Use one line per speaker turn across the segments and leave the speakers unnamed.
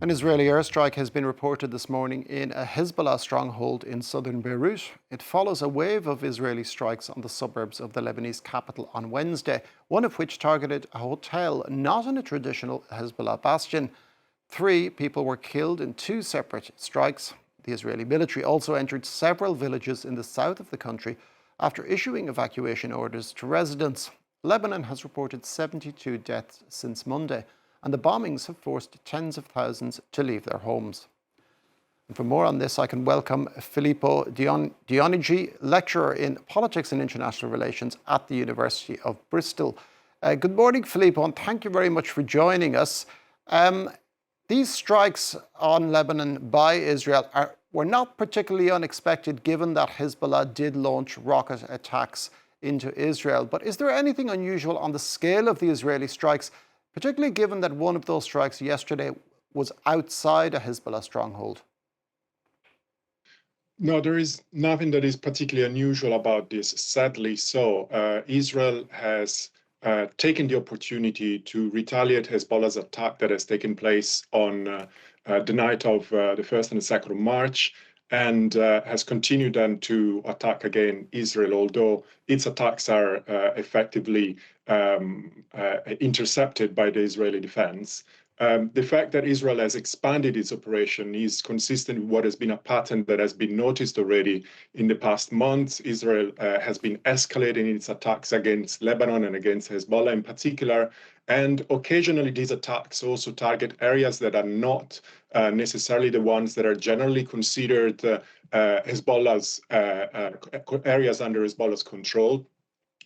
An Israeli airstrike has been reported this morning in a Hezbollah stronghold in southern Beirut. It follows a wave of Israeli strikes on the suburbs of the Lebanese capital on Wednesday, one of which targeted a hotel not in a traditional Hezbollah bastion. 3 people were killed in 2 separate strikes. The Israeli military also entered several villages in the south of the country after issuing evacuation orders to residents. Lebanon has reported 72 deaths since Monday, and the bombings have forced tens of thousands to leave their homes. And for more on this, I can welcome Filippo Dionigi, lecturer in politics and international relations at the University of Bristol. Good morning, Filippo, and thank you very much for joining us. These strikes on Lebanon by Israel were not particularly unexpected, given that Hezbollah did launch rocket attacks into Israel. But is there anything unusual on the scale of the Israeli strikes, particularly given that one of those strikes yesterday was outside a Hezbollah stronghold?
No, there is nothing that is particularly unusual about this, sadly so. Israel has taken the opportunity to retaliate Hezbollah's attack that has taken place on the night of the 1st and the 2nd of March, and has continued then to attack again Israel, although its attacks are effectively intercepted by the Israeli defense. The fact that Israel has expanded its operation is consistent with what has been a pattern that has been noticed already in the past months. Israel has been escalating its attacks against Lebanon and against Hezbollah in particular, and occasionally these attacks also target areas that are not necessarily the ones that are generally considered Hezbollah's areas under Hezbollah's control.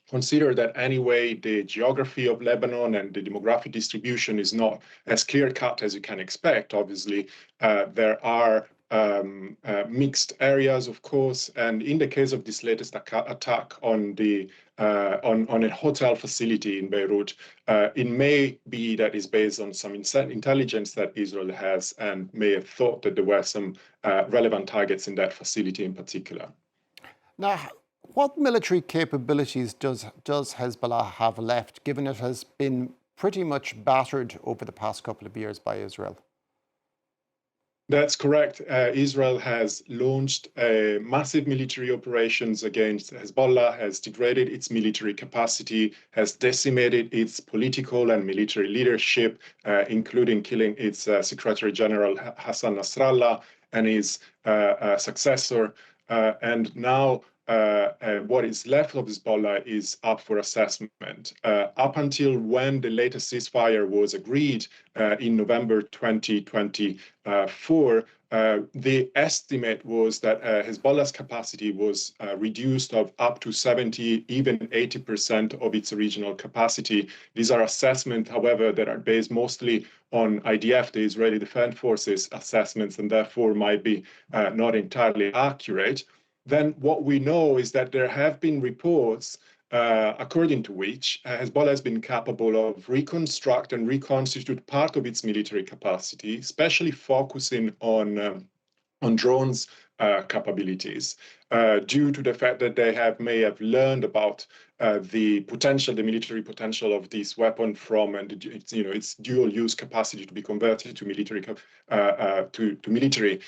Consider that anyway, the geography of Lebanon and the demographic distribution is not as clear-cut as you can expect. Obviously, there are mixed areas, of course, and in the case of this latest attack on a hotel facility in Beirut, it may be that is based on some intelligence that Israel has, and may have thought that there were some relevant targets in that facility in particular.
Now, what military capabilities does Hezbollah have left, given it has been pretty much battered over the past couple of years by Israel?
That's correct. Israel has launched massive military operations against Hezbollah, has degraded its military capacity, has decimated its political and military leadership, including killing its Secretary General Hassan Nasrallah and his successor. And now what is left of Hezbollah is up for assessment. Up until when the latest ceasefire was agreed in November 2024, the estimate was that Hezbollah's capacity was reduced of up to 70, even 80% of its original capacity. These are assessments, however, that are based mostly on IDF, the Israeli Defense Forces assessments, and therefore might be not entirely accurate. Then what we know is that there have been reports according to which Hezbollah has been capable of reconstruct and reconstitute part of its military capacity, especially focusing on drones capabilities, due to the fact that they may have learned about the military potential of this weapon from its dual-use capacity to be converted to military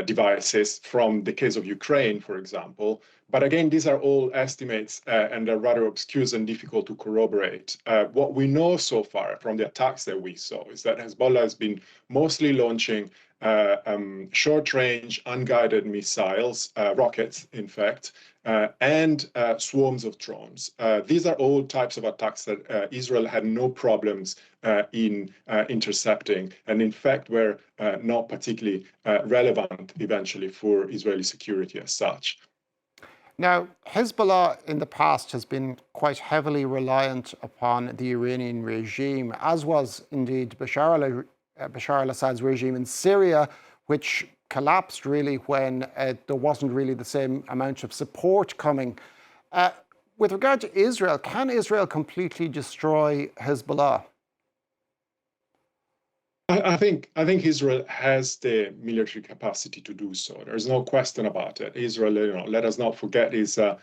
devices from the case of Ukraine, for example. But again, these are all estimates and they're rather obscure and difficult to corroborate. What we know so far from the attacks that we saw is that Hezbollah has been mostly launching short-range unguided missiles, rockets, in fact, and swarms of drones. These are all types of attacks that Israel had no problems in intercepting, and in fact were not particularly relevant eventually for Israeli security as such.
Now, Hezbollah in the past has been quite heavily reliant upon the Iranian regime, as was indeed Bashar al-Assad's regime in Syria, which collapsed really when there wasn't really the same amount of support coming. With regard to Israel, can Israel completely destroy Hezbollah?
I think Israel has the military capacity to do so. There's no question about it. Israel, let us not forget, is a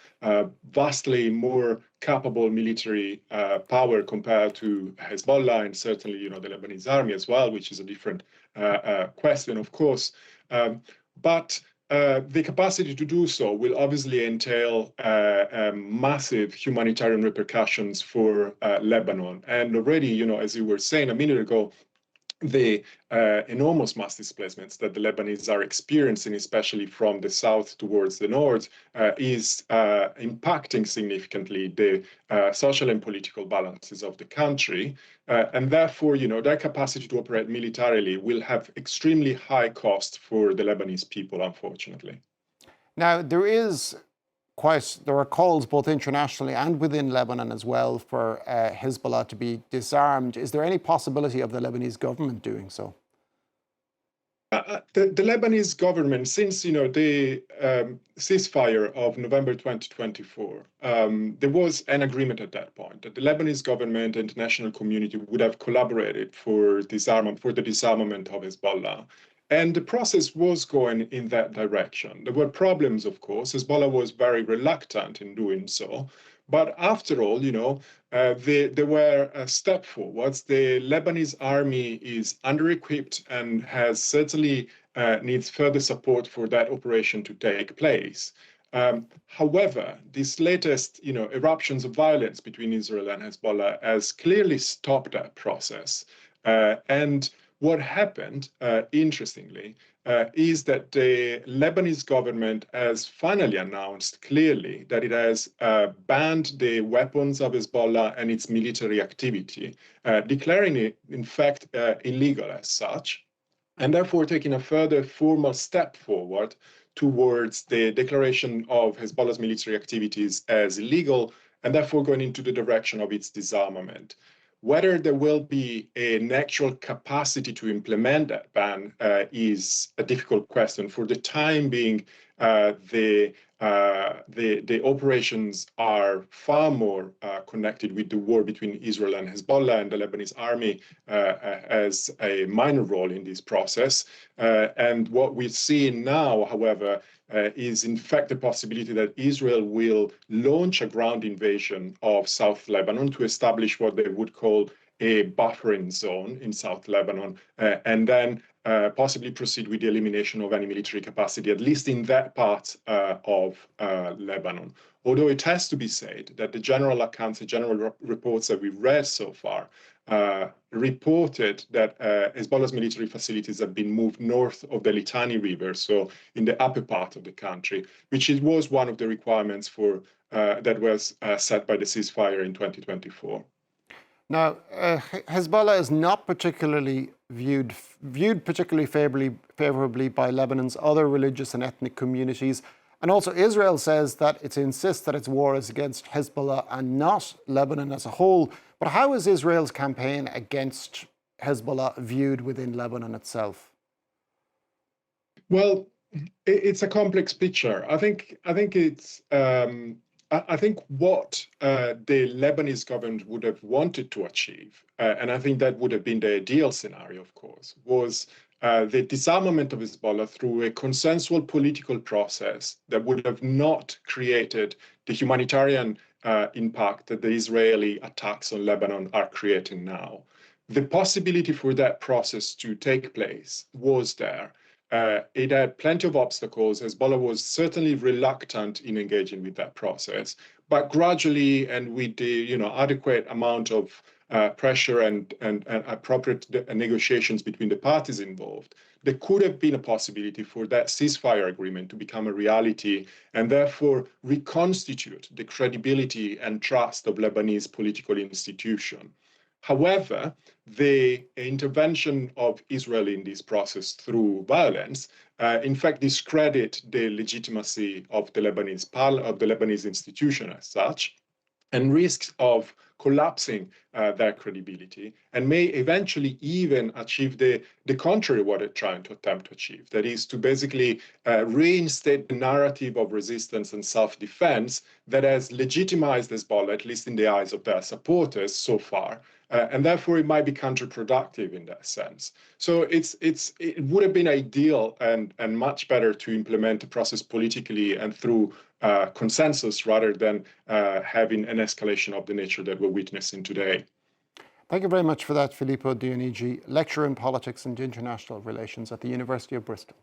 vastly more capable military power compared to Hezbollah and certainly, the Lebanese army as well, which is a different question, of course. But the capacity to do so will obviously entail massive humanitarian repercussions for Lebanon. And already, as you were saying a minute ago, the enormous mass displacements that the Lebanese are experiencing, especially from the south towards the north, is impacting significantly the social and political balances of the country. And therefore, their capacity to operate militarily will have extremely high cost for the Lebanese people, unfortunately.
Now, there are calls both internationally and within Lebanon as well for Hezbollah to be disarmed. Is there any possibility of the Lebanese government doing so?
The Lebanese government, since the ceasefire of November 2024, there was an agreement at that point that the Lebanese government and international community would have collaborated for the disarmament of Hezbollah. And the process was going in that direction. There were problems, of course. Hezbollah was very reluctant in doing so. But after all, there were a step forwards. The Lebanese army is under-equipped and has certainly needs further support for that operation to take place. However, these latest, eruptions of violence between Israel and Hezbollah has clearly stopped that process. And what happened, interestingly, is that the Lebanese government has finally announced clearly that it has banned the weapons of Hezbollah and its military activity, declaring it, in fact, illegal as such, and therefore taking a further formal step forward towards the declaration of Hezbollah's military activities as illegal, and therefore going into the direction of its disarmament. Whether there will be an actual capacity to implement that ban is a difficult question. For the time being, the operations are far more connected with the war between Israel and Hezbollah, and the Lebanese army has a minor role in this process. And what we're seeing now, however, is in fact the possibility that Israel will launch a ground invasion of South Lebanon to establish what they would call a buffering zone in South Lebanon, and then possibly proceed with the elimination of any military capacity, at least in that part of Lebanon. Although it has to be said that the general accounts, the general reports that we've read so far, reported that Hezbollah's military facilities have been moved north of the Litani River, so in the upper part of the country, which was one of the requirements for that was set by the ceasefire in 2024.
Now, Hezbollah is not particularly viewed particularly favorably by Lebanon's other religious and ethnic communities. And also Israel says that it insists that its war is against Hezbollah and not Lebanon as a whole. But how is Israel's campaign against Hezbollah viewed within Lebanon itself?
Well, it's a complex picture. I think it's I think what the Lebanese government would have wanted to achieve, and I think that would have been the ideal scenario, of course, was the disarmament of Hezbollah through a consensual political process that would have not created the humanitarian impact that the Israeli attacks on Lebanon are creating now. The possibility for that process to take place was there. It had plenty of obstacles. Hezbollah was certainly reluctant in engaging with that process, but gradually and with the adequate amount of pressure and appropriate negotiations between the parties involved, there could have been a possibility for that ceasefire agreement to become a reality and therefore reconstitute the credibility and trust of Lebanese political institutions. However, the intervention of Israel in this process through violence, in fact, discredit the legitimacy of the Lebanese institution as such, and risks of collapsing their credibility, and may eventually even achieve the contrary of what they're trying to attempt to achieve. That is to basically reinstate the narrative of resistance and self-defense that has legitimized Hezbollah, at least in the eyes of their supporters so far, and therefore it might be counterproductive in that sense. So it would have been ideal and much better to implement the process politically and through consensus rather than having an escalation of the nature that we're witnessing today.
Thank you very much for that, Filippo Dionigi, lecturer in politics and international relations at the University of Bristol.